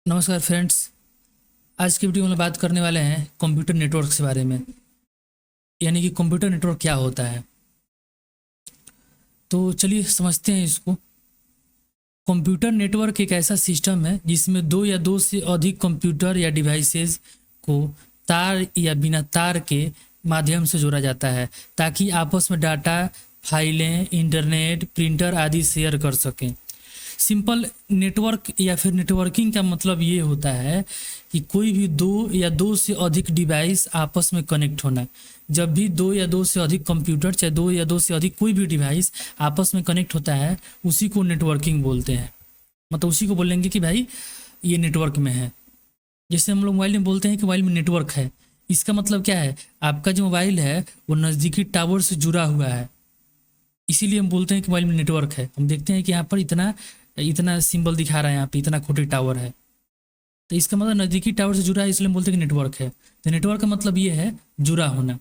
नमस्कार फ्रेंड्स। आज की वीडियो में बात करने वाले हैं कंप्यूटर नेटवर्क के बारे में। यानी कि कंप्यूटर नेटवर्क क्या होता है। तो चलिए समझते हैं इसको। कंप्यूटर नेटवर्क एक ऐसा सिस्टम है जिसमें दो या दो से अधिक कंप्यूटर या डिवाइसेस को तार या बिना तार के माध्यम से जोड़ा जाता है ताकि आपस में डाटा, फाइलें, इंटरनेट, प्रिंटर आदि शेयर कर सकें। सिंपल नेटवर्क या फिर नेटवर्किंग का मतलब ये होता है कि कोई भी दो या दो से अधिक डिवाइस आपस में कनेक्ट होना। जब भी दो या दो से अधिक कंप्यूटर, चाहे दो या दो से अधिक कोई भी डिवाइस आपस में कनेक्ट होता है, उसी को नेटवर्किंग बोलते हैं। मतलब उसी को बोलेंगे कि भाई ये नेटवर्क में है। जैसे हम लोग मोबाइल में बोलते हैं कि मोबाइल में नेटवर्क है, इसका मतलब क्या है? आपका जो मोबाइल है वो नज़दीकी टावर से जुड़ा हुआ है, इसीलिए हम बोलते हैं कि मोबाइल में नेटवर्क है। हम देखते हैं कि यहाँ पर इतना इतना सिंबल दिखा रहा है, यहाँ पे इतना खोटी टावर है, तो इसका मतलब नज़दीकी टावर से जुड़ा है, इसलिए हम बोलते हैं कि नेटवर्क है। तो नेटवर्क का मतलब ये है जुड़ा होना।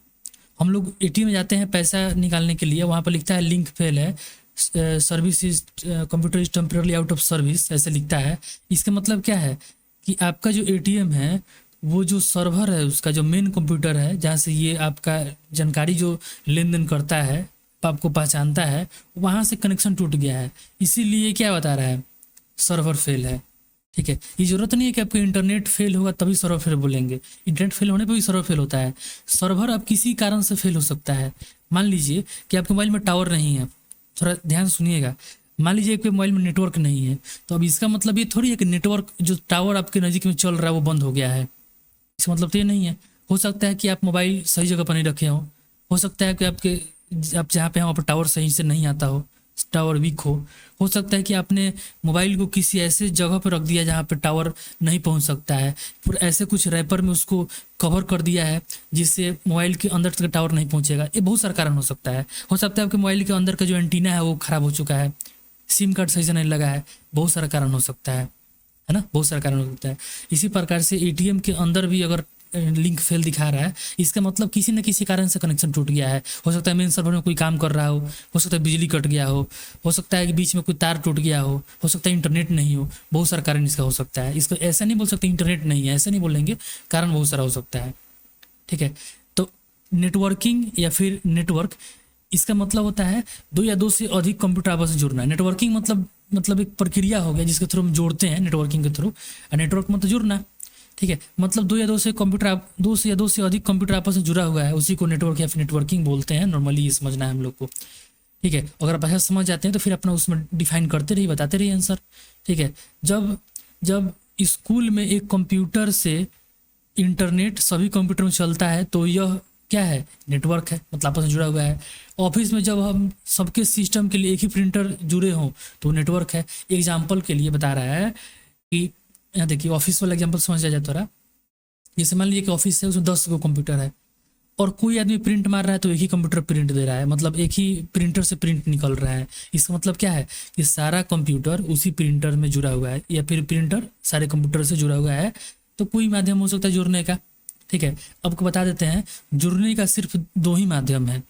हम लोग एटीएम में जाते हैं पैसा निकालने के लिए, वहाँ पर लिखता है लिंक फेल है, service is computer is temporarily out of service, ऐसे लिखता है। इसका मतलब क्या है कि आपका जो एटीएम है वो जो सर्वर है, उसका जो मेन कंप्यूटर है जहाँ से ये आपका जानकारी जो लेन देन करता है, आपको पहचानता है, वहाँ से कनेक्शन टूट गया है, इसीलिए क्या बता रहा है? सर्वर फेल है। ठीक है, ये जरूरत नहीं है कि आपको इंटरनेट फेल होगा तभी सर्वर फेल बोलेंगे। इंटरनेट फेल होने पर भी सर्वर फेल होता है। सर्वर अब किसी कारण से फेल हो सकता है। मान लीजिए कि आपके मोबाइल में टावर नहीं है, थोड़ा ध्यान सुनिएगा। मान लीजिए कि मोबाइल में नेटवर्क नहीं है, तो अब इसका मतलब ये थोड़ी है कि नेटवर्क जो टावर आपके नज़दीक में चल रहा है वो बंद हो गया है। इसका मतलब तो ये नहीं है। हो सकता है कि आप मोबाइल सही जगह पर नहीं रखे हो सकता है कि आप जहाँ पे हैं वहाँ पर टावर सही से नहीं आता हो, टावर वीक हो सकता है कि आपने मोबाइल को किसी ऐसे जगह पर रख दिया जहाँ पे टावर नहीं पहुँच सकता है, फिर ऐसे कुछ रैपर में उसको कवर कर दिया है जिससे मोबाइल के अंदर तक टावर नहीं पहुँचेगा। ये बहुत सारा कारण हो सकता है आपके मोबाइल के अंदर का जो एंटीना है वो ख़राब हो चुका है, सिम कार्ड सही से नहीं लगा है, बहुत सारा कारण हो सकता है ना, बहुत सारा कारण हो सकता है। इसी प्रकार से एटीएम के अंदर भी अगर लिंक फेल दिखा रहा है, इसका मतलब किसी न किसी कारण से कनेक्शन टूट गया है। हो सकता है मेन सर्वर में कोई काम कर रहा हो सकता है बिजली कट गया हो सकता है कि बीच में कोई तार टूट गया हो सकता है इंटरनेट नहीं हो, बहुत सारा कारण इसका हो सकता है। इसको ऐसा नहीं बोल सकते इंटरनेट नहीं है, ऐसा नहीं बोलेंगे, कारण बहुत सारा हो सकता है। ठीक है, तो नेटवर्किंग या फिर नेटवर्क, इसका मतलब होता है दो या दो से अधिक कंप्यूटर आपस में जुड़ना। नेटवर्किंग मतलब एक प्रक्रिया हो गया जिसके थ्रू हम जोड़ते हैं, नेटवर्किंग के थ्रू। नेटवर्क मतलब जुड़ना। ठीक है, मतलब दो से या दो से अधिक कंप्यूटर आपस में जुड़ा हुआ है, उसी को नेटवर्क या फिर नेटवर्किंग बोलते हैं। नॉर्मली ये समझना है हम लोग को। ठीक है, अगर आप ऐसा समझ जाते हैं तो फिर अपना उसमें डिफाइन करते रहिए, बताते रहिए आंसर। ठीक है, जब जब स्कूल में एक कंप्यूटर से इंटरनेट सभी कंप्यूटर में चलता है तो यह क्या है? नेटवर्क है, मतलब आपस में जुड़ा हुआ है। ऑफिस में जब हम सबके सिस्टम के लिए एक ही प्रिंटर जुड़े हों तो नेटवर्क है। एग्जाम्पल के लिए बता रहा है कि यहाँ देखिए ऑफिस वाला एग्जाम्पल समझ आ जाए थोड़ा। जैसे मान लीजिए कि ऑफिस है, उसमें 10 गो कंप्यूटर है और कोई आदमी प्रिंट मार रहा है तो एक ही कंप्यूटर प्रिंट दे रहा है, मतलब एक ही प्रिंटर से प्रिंट निकल रहा है। इसका मतलब क्या है कि सारा कंप्यूटर उसी प्रिंटर में जुड़ा हुआ है या फिर प्रिंटर सारे कंप्यूटर से जुड़ा हुआ है। तो कोई माध्यम हो सकता है जुड़ने का। ठीक है, अब को बता देते हैं जुड़ने का सिर्फ दो ही माध्यम है।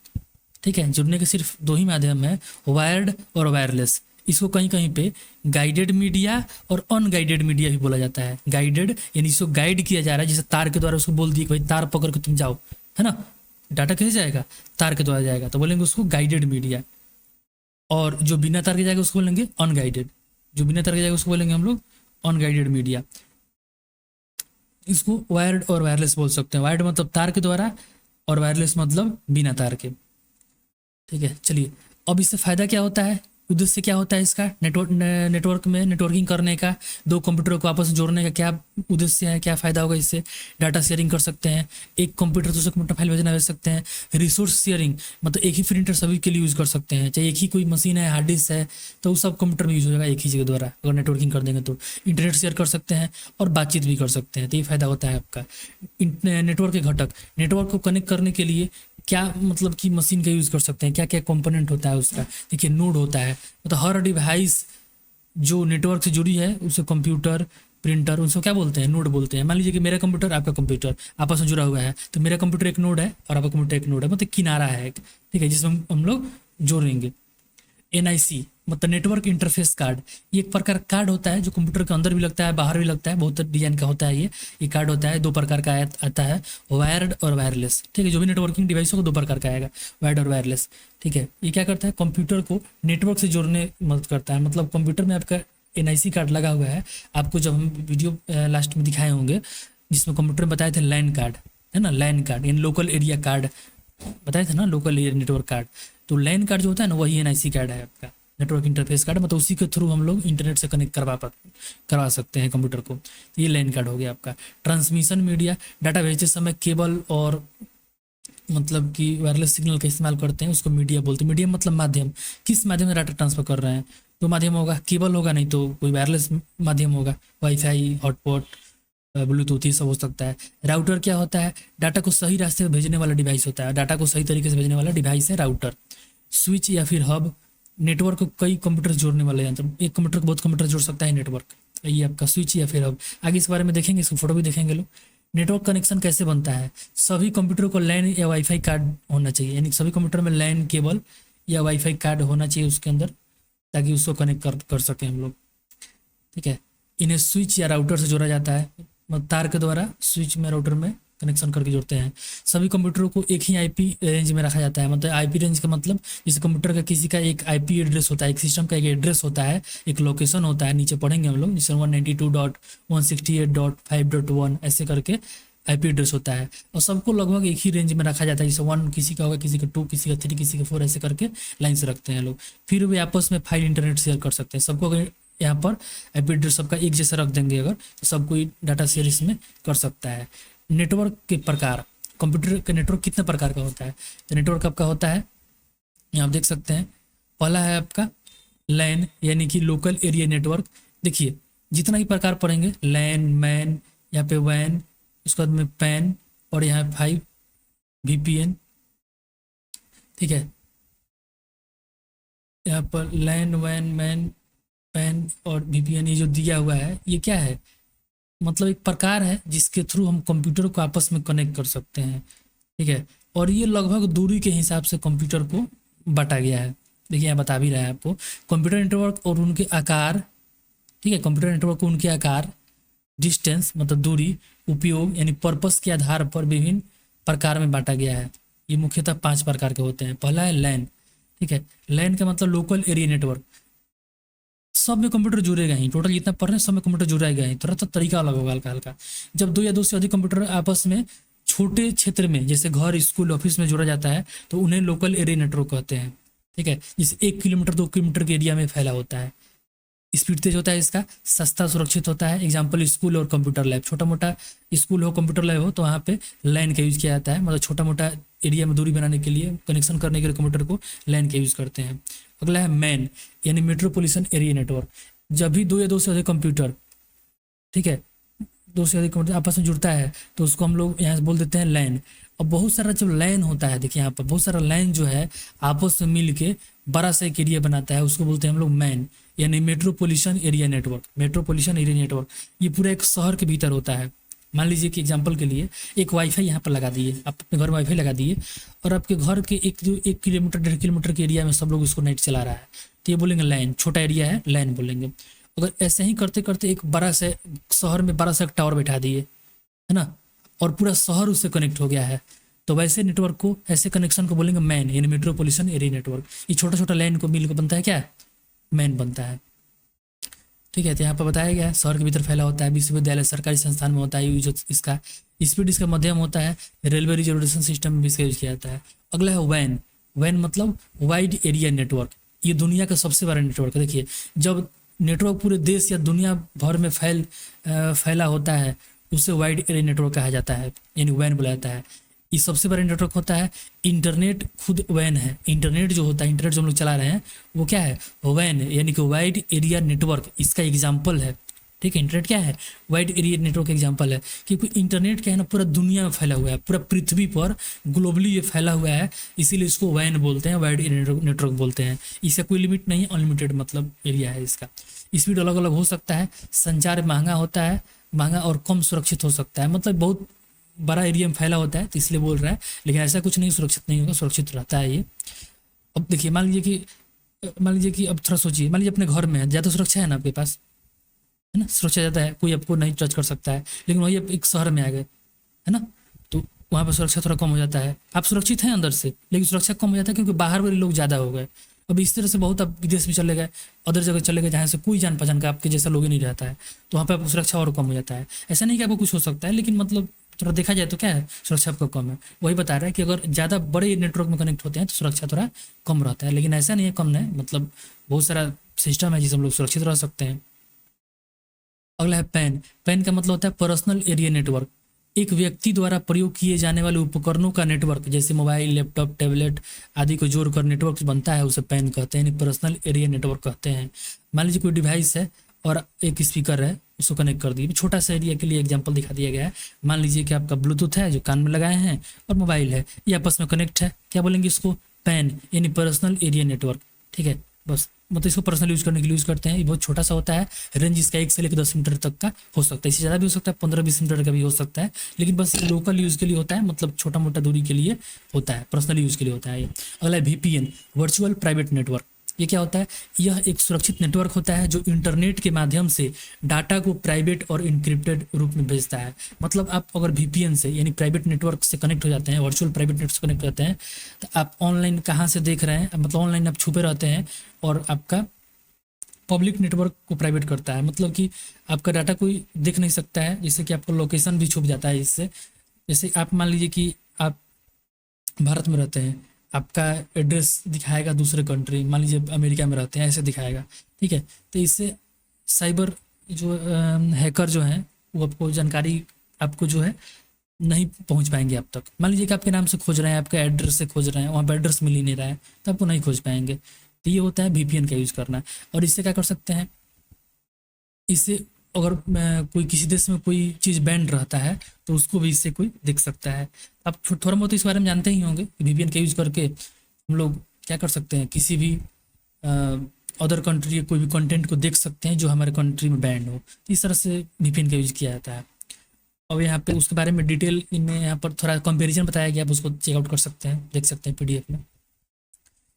ठीक है, जुड़ने के सिर्फ दो ही माध्यम है, वायर्ड और वायरलेस। इसको कहीं कहीं पे गाइडेड मीडिया और अनगाइडेड मीडिया भी बोला जाता है। गाइडेड यानी इसको गाइड किया जा रहा है, जैसे तार के द्वारा उसको बोल दिए कि भाई तार पकड़ के तुम जाओ, है ना, डाटा कैसे जाएगा? तार के द्वारा जाएगा, तो बोलेंगे उसको गाइडेड मीडिया। और जो बिना तार के जाएगा उसको बोलेंगे अनगाइडेड। जो बिना तार के जाएगा उसको बोलेंगे हम लोग अनगाइडेड मीडिया। इसको वायर्ड और वायरलेस बोल सकते हैं। वायर्ड मतलब तार के द्वारा और वायरलेस मतलब बिना तार के। ठीक है, चलिए अब इससे फ़ायदा क्या होता है, उद्देश्य क्या होता है इसका? नेटवर्क में नेटवर्किंग करने का, दो कंप्यूटर को आपस में जोड़ने का क्या उद्देश्य है, क्या फ़ायदा होगा इससे? डाटा शेयरिंग कर सकते हैं, एक कंप्यूटर से दूसरे कंप्यूटर फाइल भेजना भेज सकते हैं। रिसोर्स शेयरिंग मतलब एक ही प्रिंटर सभी के लिए यूज़ कर सकते हैं, चाहे एक ही कोई मशीन है, हार्ड डिस्क है, तो वो सब कंप्यूटर में यूज़ हो जाएगा एक ही जगह द्वारा अगर नेटवर्किंग कर देंगे तो। इंटरनेट शेयर कर सकते हैं और बातचीत भी कर सकते हैं, तो ये फ़ायदा होता है आपका। नेटवर्क के घटक, नेटवर्क को कनेक्ट करने के लिए क्या मतलब कि मशीन का यूज़ कर सकते हैं, क्या क्या कंपोनेंट होता है उसका? देखिए नोड होता है, मतलब हर डिवाइस जो नेटवर्क से जुड़ी है उसे कंप्यूटर, प्रिंटर, उनको क्या बोलते हैं? नोड बोलते हैं। मान लीजिए कि मेरा कंप्यूटर आपका कंप्यूटर आपस में जुड़ा हुआ है, तो मेरा कंप्यूटर एक नोड है और आपका कंप्यूटर एक नोड है, मतलब किनारा है एक। ठीक है, जिसमें हम लोग जोड़ेंगे। एनआईसी मतलब नेटवर्क इंटरफेस कार्ड, ये एक प्रकार का कार्ड होता है जो कंप्यूटर के अंदर भी लगता है बाहर भी लगता है, बहुत डिजाइन का होता है ये कार्ड होता है। दो प्रकार का आता है, वायर्ड और वायरलेस। ठीक है, जो भी नेटवर्किंग डिवाइस होगा दो प्रकार का आएगा, वायर्ड और वायरलेस। ठीक है, ये क्या करता है, कंप्यूटर को नेटवर्क से जोड़ने मदद करता है। मतलब कंप्यूटर में आपका एनआईसी कार्ड लगा हुआ है, आपको जब हम वीडियो लास्ट में दिखाए होंगे जिसमें कंप्यूटर में बताए थे लैन कार्ड, है ना, लैन कार्ड यानी लोकल एरिया कार्ड बताए थे ना, लोकल एरिया नेटवर्क कार्ड। तो लैन कार्ड जो होता है ना वही एनआईसी कार्ड है आपका, नेटवर्क इंटरफेस कार्ड। मतलब उसी के थ्रू हम लोग इंटरनेट से कनेक्ट करवा सकते हैं कंप्यूटर को। तो ये लैन कार्ड हो गया आपका। ट्रांसमिशन मीडिया, डाटा भेजते समय केबल और मतलब कि वायरलेस सिग्नल का इस्तेमाल करते हैं, उसको मीडिया बोलते हैं। मीडिया मतलब माध्यम, किस माध्यम से डाटा ट्रांसफर कर रहे हैं, तो माध्यम होगा केबल होगा, नहीं तो कोई वायरलेस माध्यम होगा, वाईफाई, हॉटपॉट, ब्लूटूथ, ये सब हो सकता है। राउटर क्या होता है, डाटा को सही रास्ते पर भेजने वाला डिवाइस होता है, डाटा को सही तरीके से भेजने वाला डिवाइस है राउटर। स्विच या फिर हब, नेटवर्क को कई कंप्यूटर जोड़ने वाले यंत्र, एक कंप्यूटर को बहुत कंप्यूटर जोड़ सकता है नेटवर्क, ये आपका स्विच या फिर हब। आगे इस बारे में देखेंगे, इसको फोटो भी देखेंगे लोग। नेटवर्क कनेक्शन कैसे बनता है, सभी कंप्यूटर को लैन या वाईफाई कार्ड होना चाहिए, यानी सभी कंप्यूटर में लैन केबल या वाईफाई कार्ड होना चाहिए उसके अंदर, ताकि उसको कनेक्ट कर सकें हम लोग। ठीक है, इन्हें स्विच या राउटर से जोड़ा जाता है, मतलब तार के द्वारा स्विच में राउटर में कनेक्शन करके जोड़ते हैं। सभी कंप्यूटरों को एक ही आईपी रेंज में रखा जाता है, मतलब आईपी रेंज का मतलब जैसे कंप्यूटर का किसी का एक आईपी एड्रेस होता है, एक सिस्टम का एक एड्रेस होता है, एक लोकेशन होता है, नीचे पढ़ेंगे हम लोग, जैसे 192.168.5.1 ऐसे करके आईपी एड्रेस होता है। और सबको लगभग एक ही रेंज में रखा जाता है, जैसे 1 किसी का होगा, किसी का 2, किसी का 3, किसी का 4, ऐसे करके लाइन से रखते हैं लोग। फिर वे आपस में फाइल इंटरनेट शेयर कर सकते हैं। सबको अगर यहाँ पर आईपी एड्रेस सबका एक जैसा रख देंगे अगर, तो सब कोई डाटा शेयर इसमें कर सकता है। नेटवर्क के प्रकार, कंप्यूटर का नेटवर्क कितने प्रकार का होता है, तो नेटवर्क आपका होता है, यहाँ आप देख सकते हैं, पहला है आपका लैन यानी कि लोकल एरिया नेटवर्क। देखिए जितना ही प्रकार पढ़ेंगे, लैन, मैन, यहाँ पे वैन, उसके बाद में पैन, और यहाँ 5 वीपीएन। ठीक है, यहाँ पर लैन, वैन, मैन, पैन और वीपीएन, ये जो दिया हुआ है ये क्या है, मतलब एक प्रकार है जिसके थ्रू हम कंप्यूटर को आपस में कनेक्ट कर सकते हैं। ठीक है, और ये लगभग दूरी के हिसाब से कंप्यूटर को बांटा गया है। देखिए यहाँ बता भी रहा है आपको, कंप्यूटर नेटवर्क और उनके आकार। ठीक है, कंप्यूटर नेटवर्क को उनके आकार, डिस्टेंस मतलब दूरी, उपयोग यानी पर्पस के आधार पर विभिन्न प्रकार में बांटा गया है। ये मुख्यतः 5 प्रकार के होते हैं। पहला है लैन। ठीक है, लैन का मतलब लोकल एरिया नेटवर्क, सब में कंप्यूटर जुड़ेगा ही, टोटल जितना पढ़ रहे हैं सब में कंप्यूटर जुड़ेगा ही, थोड़ा तरीका अलग होगा हल्का हल्का। जब 2 या 2 से अधिक कंप्यूटर आपस में छोटे क्षेत्र में, जैसे घर, स्कूल, ऑफिस में जोड़ा जाता है, तो उन्हें लोकल एरिया नेटवर्क कहते हैं। ठीक है, जिसे 1 किलोमीटर 2 किलोमीटर के एरिया में फैला होता है। स्पीड तेज होता है इसका, सस्ता सुरक्षित होता है। एग्जाम्पल स्कूल और कंप्यूटर लैब, छोटा मोटा स्कूल हो, कंप्यूटर लैब हो, तो वहाँ पे लैन का यूज़ किया जाता है, मतलब छोटा मोटा एरिया में दूरी बनाने के लिए, कनेक्शन करने के लिए कंप्यूटर को लैन का यूज़ करते हैं। अगला है मैन यानी मेट्रोपॉलिटन एरिया नेटवर्क। जब भी 2 या 2 से अधिक कंप्यूटर, ठीक है, 2 से अधिक कंप्यूटर आपस में जुड़ता है तो उसको हम लोग यहाँ से बोल देते हैं लैन। और बहुत सारा जब लैन होता है, देखिए यहाँ पर बहुत सारा लैन जो है आपस में मिल के बड़ा सा एक एरिया बनाता है, उसको बोलते हैं हम लोग मैन यानी metropolitan area network. Metropolitan area network ये पूरा एक शहर के भीतर होता है। मान लीजिए कि एग्जांपल के लिए एक वाईफाई यहाँ पर लगा दिए, आप अपने घर में वाईफाई लगा दिए, और आपके घर के 1 किलोमीटर 1.5 किलोमीटर के एरिया में सब लोग उसको नेट चला रहा है, तो ये बोलेंगे लैन। छोटा एरिया है लैन बोलेंगे। अगर ऐसे ही करते करते एक बड़ा से शहर में बड़ा सा टावर बैठा दिए, है ना, और पूरा शहर उससे कनेक्ट हो गया है, तो वैसे नेटवर्क को, ऐसे कनेक्शन को बोलेंगे मैन यानी मेट्रोपॉलिटन एरिया नेटवर्क। ये छोटा छोटा लाइन को मिलकर बनता है क्या, मैन बनता है। ठीक है, तो यहाँ पर बताया गया है शहर के भीतर फैला होता है, विश्वविद्यालय, सरकारी संस्थान में होता है यूज इसका। स्पीड इसका मध्यम होता है, रेलवे रिजर्वेशन सिस्टम में भी इसका यूज किया जाता है। अगला है वैन। वैन मतलब वाइड एरिया नेटवर्क। ये दुनिया का सबसे बड़ा नेटवर्क है। देखिए जब नेटवर्क पूरे देश या दुनिया भर में फैला होता है, उसे वाइड एरिया नेटवर्क कहा जाता है, यानी वैन बोला जाता है। ये सबसे बड़ा नेटवर्क होता है। इंटरनेट खुद वैन है। इंटरनेट जो होता है, इंटरनेट जो हम लोग चला रहे हैं, वो क्या है, वैन यानी कि वाइड एरिया नेटवर्क, इसका एग्जाम्पल है। ठीक है, इंटरनेट क्या है, वाइड एरिया नेटवर्क एग्जाम्पल है, क्योंकि इंटरनेट क्या है ना, पूरा दुनिया में फैला हुआ है, पूरा पृथ्वी पर ग्लोबली ये फैला हुआ है, इसीलिए इसको वैन बोलते हैं, वाइड एरिया नेटवर्क बोलते हैं। इसका कोई लिमिट नहीं है, अनलिमिटेड मतलब एरिया है इसका। स्पीड अलग अलग हो सकता है, संचार महंगा होता है, महंगा और कम सुरक्षित हो सकता है, मतलब बहुत बड़ा एरिया में फैला होता है तो इसलिए बोल रहा है, लेकिन ऐसा कुछ नहीं, सुरक्षित नहीं होगा, सुरक्षित रहता है ये। अब देखिए मान लीजिए कि मान लीजिए कि अब थोड़ा सोचिए, मान लीजिए अपने घर में है, ज़्यादा सुरक्षा है ना आपके पास, है ना, सुरक्षा ज़्यादा है, कोई आपको नहीं टच कर सकता है। लेकिन वही आप एक शहर में आ गए, है ना, तो वहाँ पर सुरक्षा थोड़ा कम हो जाता है। आप सुरक्षित हैं अंदर से, लेकिन सुरक्षा कम हो जाता है क्योंकि बाहर वाले लोग ज़्यादा हो गए। अब इस तरह से बहुत आप विदेश में चले गए, अदर जगह चले गए जहाँ से कोई जान पहचान का आपके जैसा लोग ही नहीं रहता है, तो वहाँ पे आपको सुरक्षा और कम हो जाता है। ऐसा नहीं कि आपको कुछ हो सकता है, लेकिन मतलब थोड़ा देखा जाए तो क्या है, सुरक्षा आपका कम है। वही बता रहा है कि अगर ज़्यादा बड़े नेटवर्क में कनेक्ट होते हैं तो सुरक्षा थोड़ा कम रहता है, लेकिन ऐसा नहीं है कम नहीं, मतलब बहुत सारा सिस्टम है जिससे हम लोग सुरक्षित रह सकते हैं। अगला है पैन। पैन का मतलब होता है पर्सनल एरिया नेटवर्क। एक व्यक्ति द्वारा प्रयोग किए जाने वाले उपकरणों का नेटवर्क, जैसे मोबाइल, लैपटॉप, टैबलेट आदि को जोड़कर नेटवर्क बनता है, उसे पैन कहते हैं, पर्सनल एरिया नेटवर्क कहते हैं। मान लीजिए कोई डिवाइस है और एक स्पीकर है, उसको कनेक्ट कर दिए। छोटा सा एरिया के लिए एग्जांपल दिखा दिया गया है। मान लीजिए कि आपका ब्लूटूथ है जो कान में लगाए हैं, और मोबाइल है, ये आपस में कनेक्ट है, क्या बोलेंगे इसको, पैन, यानी पर्सनल एरिया नेटवर्क। ठीक है, बस मतलब इसको पर्सनल यूज़ करने के लिए यूज़ करते हैं। ये बहुत छोटा सा होता है, रेंज इसका 1 से लेकर 10 मीटर तक का हो सकता है, इससे ज़्यादा भी हो सकता है, 15-20 मीटर का भी हो सकता है, लेकिन बस लोकल यूज़ के लिए होता है, मतलब छोटा मोटा दूरी के लिए होता है, पर्सनल यूज़ के लिए होता है ये। अगला है VPN, वर्चुअल प्राइवेट नेटवर्क। ये क्या होता है, यह एक सुरक्षित नेटवर्क होता है जो इंटरनेट के माध्यम से डाटा को प्राइवेट और इनक्रिप्टेड रूप में भेजता है। मतलब आप अगर VPN से यानी प्राइवेट नेटवर्क से कनेक्ट हो जाते हैं, वर्चुअल प्राइवेट नेटवर्क से कनेक्ट हो जाते हैं, तो आप ऑनलाइन कहाँ से देख रहे हैं, मतलब ऑनलाइन आप छुपे रहते हैं, और आपका पब्लिक नेटवर्क को प्राइवेट करता है। मतलब कि आपका डाटा कोई देख नहीं सकता है, जैसे कि आपका लोकेशन भी छुप जाता है इससे। जैसे आप मान लीजिए कि आप भारत में रहते हैं, आपका एड्रेस दिखाएगा दूसरे कंट्री, मान लीजिए अमेरिका में रहते हैं, ऐसे दिखाएगा। ठीक है, तो इससे साइबर जो हैकर जो हैं वो आपको जानकारी, आपको जो है नहीं पहुंच पाएंगे आप तक। मान लीजिए कि आपके नाम से खोज रहे हैं, आपके एड्रेस से खोज रहे हैं, वहाँ पर एड्रेस मिल ही नहीं रहा है, तो आपको नहीं खोज पाएंगे। तो ये होता है VPN का यूज़ करना। और इससे क्या कर सकते हैं, इससे अगर कोई किसी देश में कोई चीज़ बैंड रहता है तो उसको भी इससे कोई देख सकता है। आप थोड़ा बहुत इस बारे में जानते ही होंगे कि VPN का यूज़ करके हम लोग क्या कर सकते हैं, किसी भी अदर कंट्री के कोई भी कंटेंट को देख सकते हैं जो हमारे कंट्री में बैंड हो। तो इस तरह से VPN का यूज़ किया जाता है। और यहाँ पे उसके बारे में डिटेल में यहाँ पर थोड़ा कंपैरिजन बताया गया, आप उसको चेकआउट कर सकते हैं, देख सकते हैं PDF में।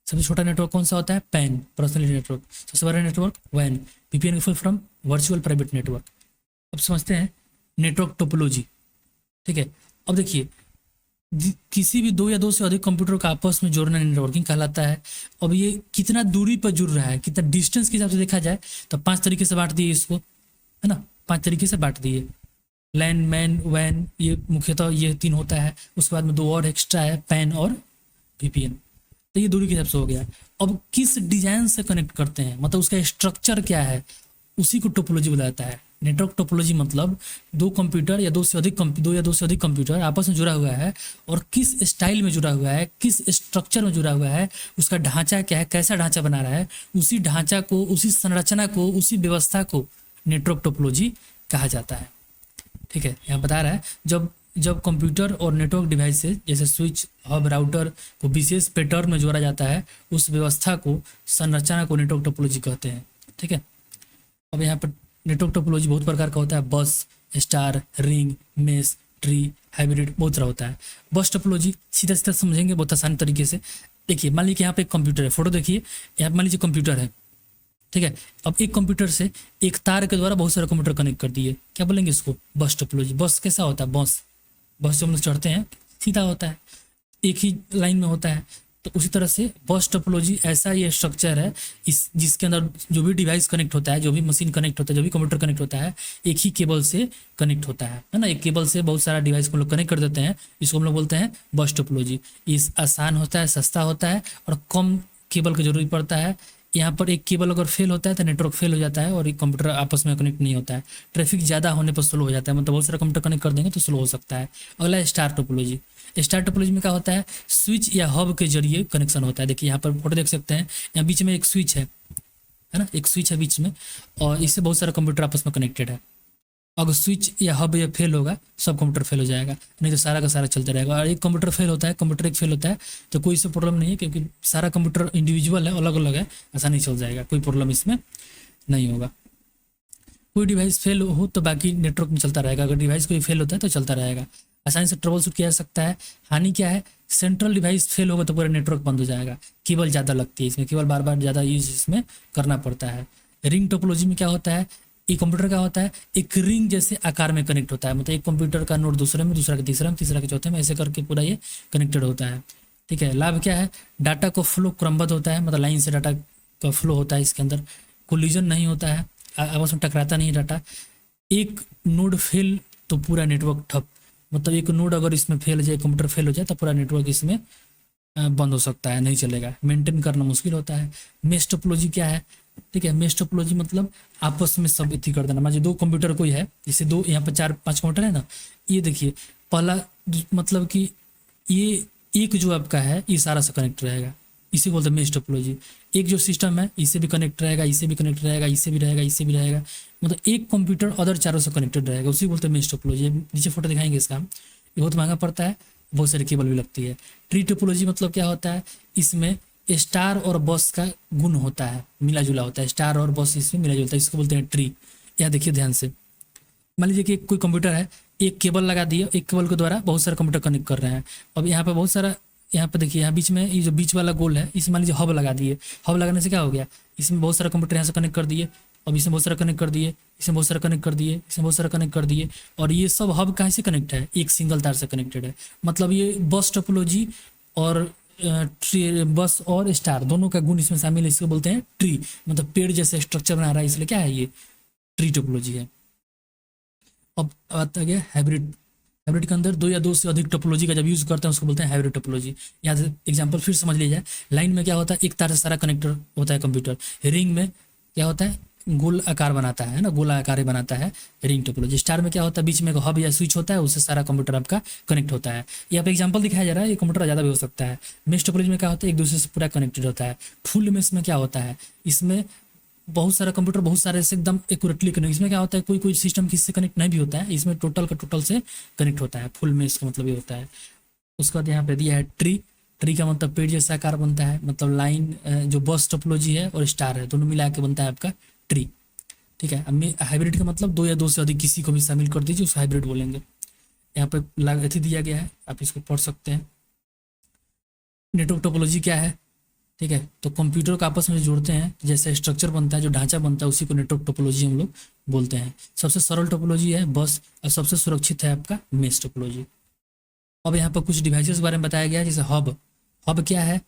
सबसे छोटा नेटवर्क कौन सा होता है, पैन, पर्सनल नेटवर्क। सबसे बड़ा नेटवर्क वैन, VPN की full form virtual private network. अब समझते हैं नेटवर्क टोपोलॉजी। ठीक है, अब देखिए किसी भी दो या दो से अधिक कंप्यूटर का आपस में जोड़ना नेटवर्किंग कहलाता है। अब ये कितना दूरी पर जुड़ रहा है, कितना डिस्टेंस के हिसाब से देखा जाए तो 5 तरीके से बांट दिए इसको, है ना, 5 तरीके से बांट दिए। लैन, मैन, वैन, ये मुख्यतः ये 3 होता है। उसके बाद में 2 और एक्स्ट्रा है, पैन और VPN। तो ये दूरी के हिसाब से हो गया। अब किस डिजाइन से कनेक्ट करते हैं, मतलब उसका स्ट्रक्चर क्या है, उसी को टोपोलॉजी बोला जाता है। नेटवर्क टोपोलॉजी मतलब दो कंप्यूटर या दो या दो से अधिक कंप्यूटर आपस में जुड़ा हुआ है, और किस स्टाइल में जुड़ा हुआ है, किस स्ट्रक्चर में जुड़ा हुआ है, उसका ढांचा क्या है, कैसा ढांचा बना रहा है, उसी ढांचा को, उसी संरचना को, उसी व्यवस्था को नेटवर्क टोपोलॉजी कहा जाता है। ठीक है, यहाँ बता रहा है जब जब कंप्यूटर और नेटवर्क डिवाइसेस जैसे स्विच, हब, राउटर को विशेष पैटर्न में जोड़ा जाता है, उस व्यवस्था को, संरचना को नेटवर्क टोपोलॉजी कहते हैं। ठीक है, अब यहाँ पर नेटवर्क टोपोलॉजी बहुत प्रकार का होता है, बस, star, ring, mesh, tree, hybrid, बहुत तरह होता है। बस टोपोलॉजी सीधा सीधा समझेंगे बहुत आसान तरीके से। देखिए मान लीजिए यहाँ पे एक कंप्यूटर है, फोटो देखिए, यहाँ मान लीजिए कंप्यूटर है। ठीक है, अब एक कंप्यूटर से एक तार के द्वारा बहुत सारे कंप्यूटर कनेक्ट कर दिए, क्या बोलेंगे इसको, बस टोपोलॉजी। बस कैसा होता है, बस जो हम लोग चढ़ते हैं सीधा होता है, एक ही लाइन में होता है। तो उसी तरह से बस टोपोलॉजी ऐसा ये स्ट्रक्चर है इस जिसके अंदर जो भी डिवाइस कनेक्ट होता है, जो भी मशीन कनेक्ट होता है, जो भी कंप्यूटर कनेक्ट होता है, एक ही केबल से कनेक्ट होता है ना। एक केबल से बहुत सारा डिवाइस को हम लोग कनेक्ट कर देते हैं, इसको हम लोग बोलते हैं बस टोपोलॉजी। इस आसान होता है, सस्ता होता है, और कम केबल की जरूरत पड़ता है। यहाँ पर एक केबल अगर फेल होता है तो नेटवर्क फेल हो जाता है और एक कंप्यूटर आपस में कनेक्ट नहीं होता है। ट्रैफिक ज़्यादा होने पर स्लो हो जाता है, मतलब बहुत सारा कंप्यूटर कनेक्ट कर देंगे तो स्लो हो सकता है। अगला है स्टार टोपोलॉजी। स्टार टोपोलॉजी में क्या होता है, स्विच या हब के जरिए कनेक्शन होता है। देखिए यहाँ पर फोटो देख सकते हैं, यहाँ बीच में एक स्विच है ना, एक स्विच है बीच में, और इससे बहुत सारा कंप्यूटर आपस में कनेक्टेड है। अगर स्विच या हब या फेल होगा, सब कंप्यूटर फेल हो जाएगा, नहीं तो सारा का सारा चलता रहेगा। और एक कंप्यूटर फेल होता है, कंप्यूटर एक फेल होता है तो कोई इससे प्रॉब्लम नहीं है, क्योंकि सारा कंप्यूटर इंडिविजुअल है, अलग अलग है, आसानी चल जाएगा, कोई प्रॉब्लम इसमें नहीं होगा। कोई डिवाइस फेल हो तो बाकी नेटवर्क में चलता रहेगा, अगर डिवाइस कोई फेल होता है तो चलता रहेगा। आसानी से ट्रबल शूट किया जा सकता है। हानि क्या है, सेंट्रल डिवाइस फेल होगा तो पूरा नेटवर्क बंद हो जाएगा। केबल ज़्यादा लगती है इसमें, केबल बार बार ज़्यादा यूज इसमें करना पड़ता है। रिंग टोपोलॉजी में क्या होता है, एक कंप्यूटर का होता है एक रिंग जैसे आकार में कनेक्ट होता है, मतलब एक कंप्यूटर का नोड दूसरे में, दूसरा के तीसरा में, तीसरा के चौथे में, ऐसे करके पूरा ये कनेक्टेड होता है। ठीक है, लाभ क्या है, डाटा को फ्लो क्रमबद्ध होता है, मतलब लाइन से डाटा का फ्लो होता है, इसके अंदर कोलिजन नहीं होता है, आपस में टकराता नहीं है डाटा। एक नोड फेल तो पूरा नेटवर्क ठप, मतलब एक नोड अगर इसमें फेल हो जाए, कंप्यूटर फेल हो जाए तो पूरा नेटवर्क इसमें बंद हो सकता है, नहीं चलेगा, मेंटेन करना मुश्किल होता है। मेश टोपोलॉजी क्या है, ठीक है, मेश टोपोलॉजी मतलब आपस में सब इतनी कर देना। मान लीजिए दो कंप्यूटर कोई है, जैसे दो यहाँ पर 4-5 कंप्यूटर है ना, ये देखिए पहला मतलब कि ये एक जो आपका है ये सारा से कनेक्ट रहेगा, इसी को बोलते हैं मेश टोपोलॉजी। एक जो सिस्टम है इससे भी कनेक्ट रहेगा, इससे भी कनेक्ट रहेगा, इससे भी रहेगा, इससे भी रहेगा, मतलब एक कंप्यूटर अदर चारों से कनेक्टेड रहेगा, उसी को बोलते हैं मेश टोपोलॉजी। नीचे फोटो दिखाएंगे इसका, ये बहुत महंगा पड़ता है, बहुत सारी केबल भी लगती है। ट्री टोपोलॉजी मतलब क्या होता है, इसमें स्टार और बस का गुण होता है, मिला जुला होता है, स्टार और बस इसमें मिला जुलता है, इसको बोलते हैं ट्री। यहाँ देखिए ध्यान से, मान लीजिए कि कोई कंप्यूटर है, एक केबल लगा दिए, एक केबल के द्वारा बहुत सारे कंप्यूटर कनेक्ट कर रहे हैं। अब यहाँ पे बहुत सारा, यहाँ पे देखिए, यहाँ बीच में ये जो बीच वाला गोल है, इसमें मान लीजिए हब लगा दिए, हब लगाने से क्या हो गया, इसमें बहुत सारा कंप्यूटर यहाँ से कनेक्ट कर दिए, अब इसमें बहुत सारा कनेक्ट कर दिए, इसमें बहुत सारा कनेक्ट कर दिए, इसमें बहुत सारा कनेक्ट कर दिए, और ये सब हब कहाँ से कनेक्ट है, एक सिंगल तार से कनेक्टेड है। मतलब ये बस टोपोलॉजी और ट्री, बस और स्टार दोनों का गुण इसमें शामिल है, इसको बोलते हैं ट्री, मतलब पेड़ जैसे स्ट्रक्चर बना रहा है, इसलिए क्या है, ये ट्री टोपोलॉजी है। अब आता गया हाइब्रिड। हाइब्रिड के अंदर दो या दो से अधिक टोपोलॉजी का जब यूज़ करते हैं उसको बोलते हैं हाइब्रिड टोपोलॉजी। यहाँ से एग्जांपल फिर समझ लीजिए, लाइन में क्या होता है, एक तार से सारा कनेक्टर होता है कंप्यूटर। रिंग में क्या होता है, गोल आकार बनाता है ना, गोला आकार ही बनाता है रिंग टोपोलॉजी। स्टार में क्या होता है, बीच में एक हब या स्विच होता है, उससे सारा कंप्यूटर आपका कनेक्ट होता है। यहाँ पे एग्जांपल दिखाया जा रहा है, ये कंप्यूटर ज़्यादा भी हो सकता है। मेश टोपोलॉजी में क्या होता है, एक दूसरे से पूरा कनेक्टेड होता है। फुल मेश में क्या होता है, इसमें बहुत सारा कंप्यूटर बहुत सारे से एकदम एक्यूरेटली कनेक्ट, इसमें क्या होता है, कोई कोई सिस्टम किससे कनेक्ट नहीं भी होता है, इसमें टोटल का टोटल से कनेक्ट होता है। फुल में इसका मतलब ये होता है। उसके बाद यहाँ पे दिया है ट्री। ट्री का मतलब पेड़ जैसा आकार बनता है, मतलब लाइन जो बस टोपोलॉजी है और स्टार है दोनों मिला के बनता है आपका ट्री। ठीक है, अब हाइब्रिड का मतलब दो या दो से अधिक किसी को भी शामिल कर दीजिए, उसको हाइब्रिड बोलेंगे। यहाँ पे अथी दिया गया है, आप इसको पढ़ सकते हैं। नेटवर्क टोपोलॉजी क्या है, ठीक है, तो कंप्यूटर को आपस में जोड़ते हैं, जैसे स्ट्रक्चर बनता है, जो ढांचा बनता है, उसी को नेटवर्क टोपोलॉजी हम लोग बोलते हैं। सबसे सरल टोपोलॉजी है बस, और सबसे सुरक्षित है आपका मेश टोपोलॉजी। अब यहाँ पर कुछ डिवाइसेस के बारे में बताया गया है, जैसे हब। हब क्या है,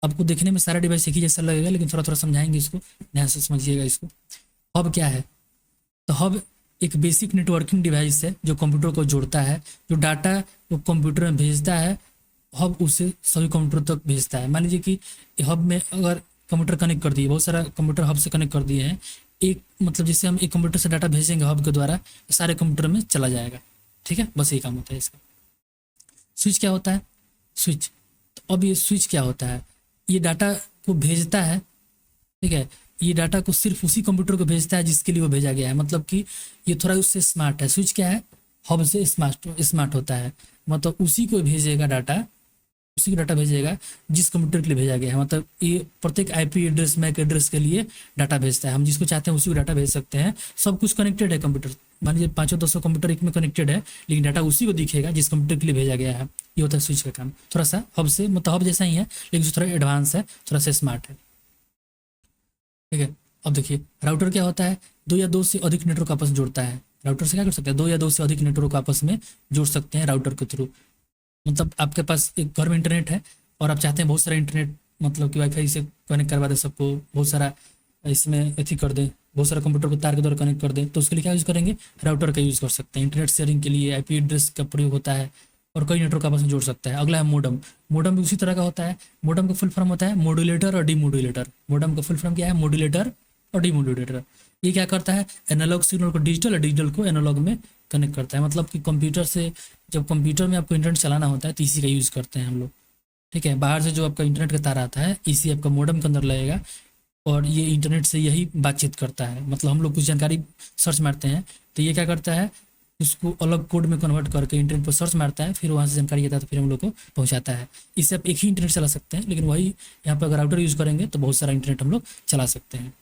आपको देखने में सारा डिवाइस एक ही जैसा लगेगा, लेकिन थोड़ा थोड़ा समझाएंगे इसको, ध्यान से समझिएगा इसको। हब क्या है, तो हब एक बेसिक नेटवर्किंग डिवाइस है जो कंप्यूटर को जोड़ता है, जो डाटा वो कंप्यूटर में भेजता है, हब उसे सभी कंप्यूटर तक भेजता है। मान लीजिए कि हब में अगर कंप्यूटर कनेक्ट कर दिए, बहुत सारा कंप्यूटर हब से कनेक्ट कर दिए हैं, एक मतलब जैसे हम एक कंप्यूटर से डाटा भेजेंगे हब के द्वारा, सारे कंप्यूटर में चला जाएगा। ठीक है, बस यही काम होता है इसका। स्विच क्या होता है, स्विच, तो अब ये स्विच क्या होता है, ये डाटा को भेजता है, ठीक है, ये डाटा को सिर्फ उसी कंप्यूटर को भेजता है जिसके लिए वो भेजा गया है, मतलब कि ये थोड़ा उससे स्मार्ट है। स्विच क्या है, हब से स्मार्ट होता है, मतलब उसी को भेजेगा डाटा, उसी को डाटा भेजेगा जिस कंप्यूटर के लिए भेजा गया है, मतलब ये प्रत्येक आईपी एड्रेस मैक एड्रेस के लिए डाटा भेजता है। हम जिसको चाहते हैं उसी को डाटा भेज सकते हैं, सब कुछ कनेक्टेड है कंप्यूटर। मान लीजिए 500-200 कंप्यूटर एक में कनेक्टेड है, लेकिन डाटा उसी को दिखेगा जिस कंप्यूटर के लिए भेजा गया है। ये होता है स्विच का काम, थोड़ा सा हब से, मतलब हब जैसा ही है लेकिन थोड़ा एडवांस है, थोड़ा सा स्मार्ट है। ठीक है, अब देखिए राउटर क्या होता है, दो या दो से अधिक नेटवर्क आपस में जोड़ता है। राउटर से क्या कर सकते हैं, दो या दो से अधिक नेटवर्क आपस में जोड़ सकते हैं राउटर के थ्रू। मतलब आपके पास एक घर में इंटरनेट है और आप चाहते हैं बहुत सारा इंटरनेट, मतलब कि वाईफाई से कनेक्ट करवा दे सबको, बहुत सारा इसमें अथी कर दें, बहुत सारा कंप्यूटर को तार के द्वारा कनेक्ट कर दें, तो उसके लिए क्या यूज़ करेंगे, राउटर का यूज़ कर सकते हैं। इंटरनेट शेयरिंग के लिए आईपी एड्रेस का प्रयोग होता है और कई नेटवर्क आपस में जोड़ सकता है। अगला है मोडम। मोडम भी उसी तरह का होता है। मोडम का फुल फॉर्म होता है मॉड्यूलेटर और डीमॉड्यूलेटर। मोडम का फुल फॉर्म क्या है, मॉड्यूलेटर और डीमॉड्यूलेटर। ये क्या करता है, एनालॉग सिग्नल को डिजिटल और डिजिटल को एनालॉग में कनेक्ट करता है। मतलब कि कंप्यूटर से, जब कंप्यूटर में आपको इंटरनेट चलाना होता है तो इसी का यूज़ करते हैं हम लोग। ठीक है, बाहर से जो आपका इंटरनेट का तार आता है इसी आपका मोडम के अंदर लगेगा और ये इंटरनेट से यही बातचीत करता है। मतलब हम लोग कुछ जानकारी सर्च मारते हैं तो ये क्या करता है, उसको अलग कोड में कन्वर्ट करके इंटरनेट पर सर्च मारता है, फिर वहाँ से जानकारी आता है तो फिर हम लोग को पहुँचाता है। इससे आप एक ही इंटरनेट चला सकते हैं, लेकिन वही यहाँ पर अगर राउटर यूज़ करेंगे तो बहुत सारा इंटरनेट हम लोग चला सकते हैं।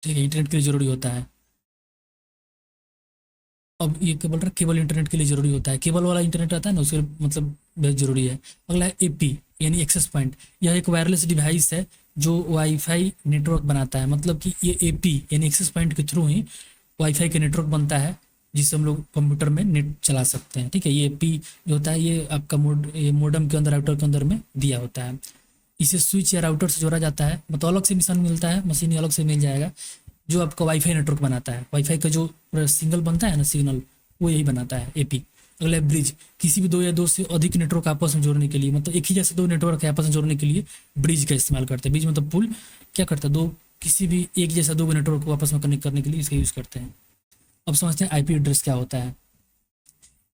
ठीक है, इंटरनेट के लिए ज़रूरी होता है। अब ये क्या बोल रहा है, केबल इंटरनेट के लिए ज़रूरी होता है, केबल वाला इंटरनेट आता है ना, उसके मतलब बेहद ज़रूरी है। अगला है एपी यानी एक्सेस पॉइंट। यह एक वायरलेस डिवाइस है जो वाईफाई नेटवर्क बनाता है। मतलब कि ये एपी यानी एक्सेस पॉइंट के थ्रू ही वाईफाई का नेटवर्क बनता है, जिससे हम लोग कंप्यूटर में नेट चला सकते हैं। ठीक है, ये एपी जो होता है ये आपका ये मॉडेम के अंदर, राउटर के अंदर में दिया होता है। इसे स्विच या राउटर से जोड़ा जाता है, मतलब अलग से मिशन मिलता है, मशीन अलग से मिल जाएगा, जो आपका वाईफाई नेटवर्क बनाता है। वाईफाई का जो सिग्नल बनता है ना, सिग्नल, वो यही बनाता है एपी। अगला है ब्रिज। किसी भी दो या दो से अधिक नेटवर्क आपस में जोड़ने के लिए, मतलब एक ही जैसे दो नेटवर्क है आपस में जोड़ने के लिए ब्रिज का इस्तेमाल करते हैं। ब्रिज मतलब पुल क्या करता है, दो किसी भी एक जैसा दो नेटवर्क को आपस में कनेक्ट करने के लिए इसका यूज़ करते हैं। अब समझते हैं आईपी एड्रेस क्या होता है।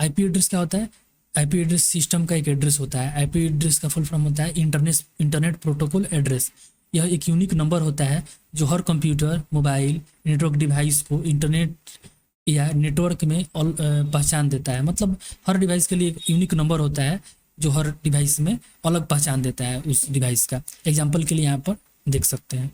आईपी एड्रेस क्या होता है? आईपी एड्रेस सिस्टम का एक एड्रेस होता है। आईपी एड्रेस का फुल फॉर्म होता है इंटरनेट प्रोटोकॉल एड्रेस। यह एक यूनिक नंबर होता है जो हर कंप्यूटर, मोबाइल, नेटवर्क डिवाइस को इंटरनेट या नेटवर्क में पहचान देता है। मतलब हर डिवाइस के लिए एक यूनिक नंबर होता है जो हर डिवाइस में अलग पहचान देता है उस डिवाइस का। एग्जाम्पल के लिए यहाँ पर देख सकते हैं।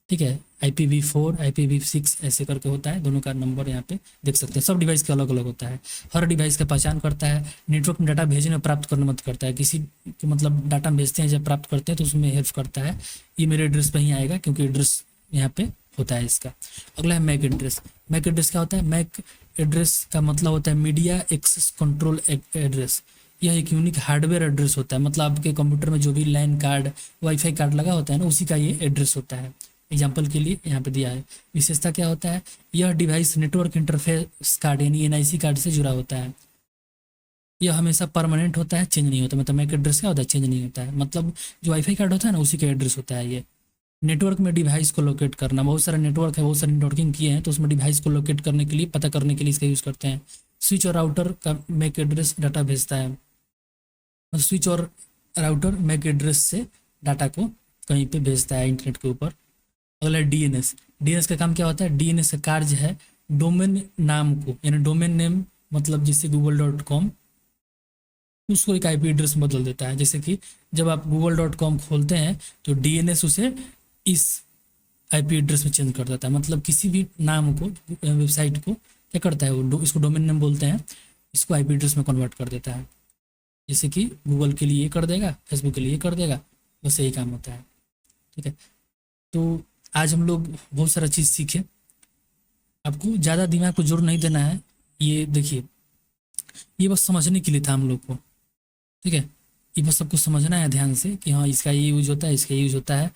ठीक है, IPv4, IPv6 ऐसे करके होता है, दोनों का नंबर यहाँ पे देख सकते हैं। सब डिवाइस का अलग अलग होता है। हर डिवाइस का पहचान करता है, नेटवर्क में डाटा भेजने में प्राप्त करने में मदद करता है। किसी को मतलब डाटा भेजते हैं, जब प्राप्त करते हैं तो उसमें हेल्प करता है। ये मेरे एड्रेस पे ही आएगा क्योंकि एड्रेस यहाँ पे होता है इसका। अगला है मैक एड्रेस। मैक एड्रेस क्या होता है? मैक एड्रेस का मतलब होता है मीडिया एक्सेस कंट्रोल एड्रेस। यह एक यूनिक हार्डवेयर एड्रेस होता है। मतलब आपके कंप्यूटर में जो भी लैन कार्ड, वाईफाई कार्ड लगा होता है ना, उसी का ये एड्रेस होता है। एग्जाम्पल के लिए यहाँ पे दिया है। विशेषता क्या होता है? यह डिवाइस नेटवर्क इंटरफेस कार्ड यानी NIC कार्ड से जुड़ा होता है। यह हमेशा परमानेंट होता है, चेंज नहीं होता। मतलब मैक एड्रेस क्या होता है? चेंज नहीं होता है। मतलब जो वाईफाई कार्ड होता है ना, उसी का एड्रेस होता है ये। नेटवर्क में डिवाइस को लोकेट करना, बहुत सारा नेटवर्क है, बहुत सारे नेटवर्किंग किए हैं, तो उसमें डिवाइस को लोकेट करने के लिए, पता करने के लिए इसका यूज़ करते हैं। स्विच और राउटर का मैक एड्रेस डाटा भेजता है। मतलब स्विच और राउटर मैक एड्रेस से डाटा को कहीं पे भेजता है इंटरनेट के ऊपर। अगला DNS। DNS का काम क्या होता है? DNS का कार्य है डोमेन नाम को, यानी डोमेन नेम, मतलब जैसे google.com, उसको एक IP एड्रेस में बदल देता है। जैसे कि जब आप google.com खोलते हैं तो DNS उसे इस IP एड्रेस में चेंज कर देता है। मतलब किसी भी नाम को, वेबसाइट को क्या करता है वो, इसको डोमेन नेम बोलते हैं, इसको IP एड्रेस में कन्वर्ट कर देता है। जैसे कि गूगल के लिए ये कर देगा, फेसबुक के लिए ये कर देगा, बस यही काम होता है। ठीक है, तो आज हम लोग बहुत सारा चीज़ सीखे। आपको ज़्यादा दिमाग को जोर नहीं देना है। ये देखिए, ये बस समझने के लिए था हम लोग को। ठीक है, ये बस सबको समझना है ध्यान से कि हाँ इसका ये यूज़ होता है, इसका ये यूज़ होता है।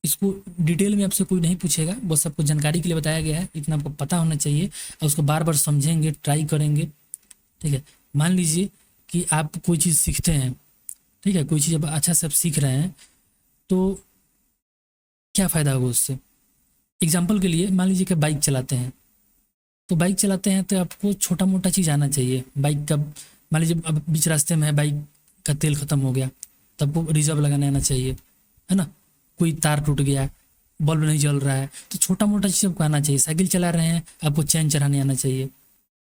इसको डिटेल में आपसे कोई नहीं पूछेगा, बस आपको जानकारी के लिए बताया गया है, इतना आपको पता होना चाहिए और उसको बार बार समझेंगे, ट्राई करेंगे। ठीक है, मान लीजिए कि आप कोई चीज़ सीखते हैं, ठीक है, कोई चीज़ अब अच्छा से आप सीख रहे हैं, तो क्या फ़ायदा होगा उससे? एग्जाम्पल के लिए मान लीजिए कि बाइक चलाते हैं, तो बाइक चलाते हैं तो आपको छोटा मोटा चीज़ आना चाहिए। बाइक का मान लीजिए अब बीच रास्ते में है, बाइक का तेल ख़त्म हो गया, तो आपको रिजर्व लगाने आना चाहिए, है ना। कोई तार टूट गया, बल्ब नहीं जल रहा है, तो छोटा मोटा चीज़ आपको आना चाहिए। साइकिल चला रहे हैं, आपको चैन चढ़ाने आना चाहिए।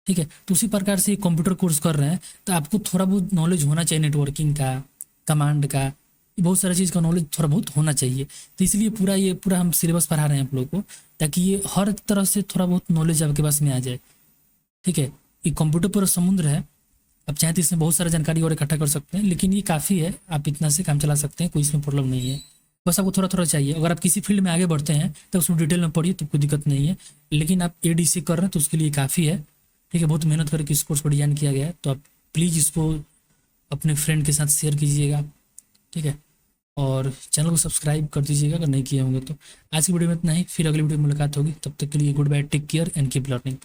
ठीक है, तो उसी प्रकार से कंप्यूटर कोर्स कर रहे हैं तो आपको थोड़ा बहुत नॉलेज होना चाहिए, नेटवर्किंग का, कमांड का, बहुत सारा चीज़ का नॉलेज थोड़ा बहुत होना चाहिए। तो इसलिए ये पूरा हम सिलेबस पढ़ा रहे हैं आप लोग को, ताकि ये हर तरह से थोड़ा बहुत नॉलेज आपके पास में आ जाए। ठीक है, ये कंप्यूटर पूरा समुद्र है, आप चाहें तो इसमें बहुत सारा जानकारी और इकट्ठा कर सकते हैं, लेकिन ये काफ़ी है, आप इतना से काम चला सकते हैं, कोई इसमें प्रॉब्लम नहीं है। बस आपको थोड़ा थोड़ा चाहिए। अगर आप किसी फील्ड में आगे बढ़ते हैं तो उसमें डिटेल में पढ़िए तो कोई दिक्कत नहीं है, लेकिन आप ADC कर रहे हैं तो उसके लिए काफ़ी है। ठीक है, बहुत मेहनत करके इस कोर्स पर डिजाइन किया गया है, तो आप प्लीज़ इसको अपने फ्रेंड के साथ शेयर कीजिएगा। ठीक है, और चैनल को सब्सक्राइब कर दीजिएगा अगर नहीं किए होंगे तो। आज की वीडियो में इतना ही, फिर अगली वीडियो में मुलाकात होगी, तब तक के लिए goodbye, take care and keep learning.